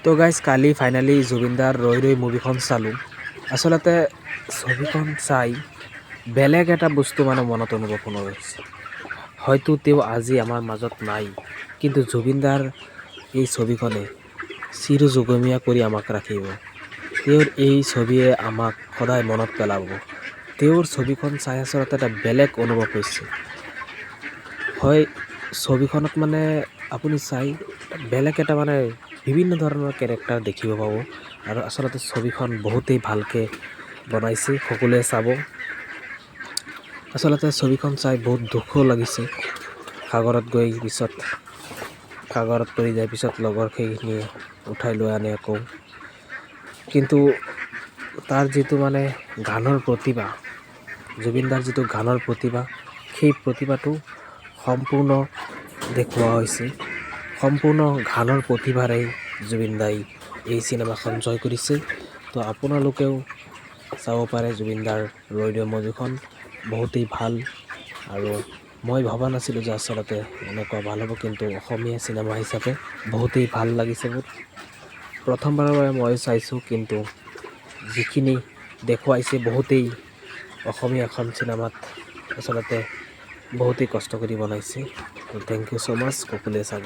তো গাইজ কালি ফাইনেলি জুবিনদাৰ ৰৈ ৰৈ মুভিখন চালোঁ। আচলতে ছবিখন চাই বেলেগ এটা বস্তু মনত অনুভৱ হৈছে। হয়তো তেওঁ আজি আমাৰ মাজত নাই, কিন্তু জুবিনদাৰ এই ছবিখনে চিৰ যুগমীয়া কৰি আমাক ৰাখিব। তেওঁৰ এই ছবিয়ে আমাক সদায় মনত পেলাব। তেওঁৰ ছবিখন চাই আচলতে এটা বেলেগ অনুভৱ হৈছে। হয়, ছবিখনত আপুনি চাই বেলেগ এটা বিভিন্ন ধৰণৰ কেৰেক্টাৰ দেখিব পাব। আৰু আচলতে ছবিখন বহুতেই ভালকৈ বনাইছে, সকলোৱে চাব। আচলতে ছবিখন চাই বহুত দুখো লাগিছে। সাগৰত পৰি যায় পিছত লগৰ সেইখিনিয়ে উঠাই লৈ আনে আকৌ। কিন্তু তাৰ যিটো গানৰ প্ৰতিভা, জুবিনদাৰ যিটো গানৰ প্ৰতিভা, সেই প্ৰতিভাটো সম্পূৰ্ণ দেখুওৱা হৈছে। সম্পূৰ্ণ গানৰ প্ৰতিভাৰে জুবিনদাই এই চিনেমাখন জয় কৰিছে। তো আপোনালোকেও চাব পাৰে জুবিনদাৰ ৰৈ ৰৈ মুভিখন, বহুতেই ভাল। আৰু মই ভবা নাছিলোঁ যে আচলতে এনেকুৱা ভাল হ'ব, কিন্তু অসমীয়া চিনেমা হিচাপে বহুতেই ভাল লাগিছে মোৰ। প্ৰথমবাৰৰ বাবে মই চাইছোঁ, কিন্তু যিখিনি দেখুৱাইছে বহুতেই অসমীয়া এখন চিনেমাত আচলতে বহুতেই কষ্ট কৰি বনাইছে। থেংক ইউ ছ' মাছ, সকলোৱে চাব।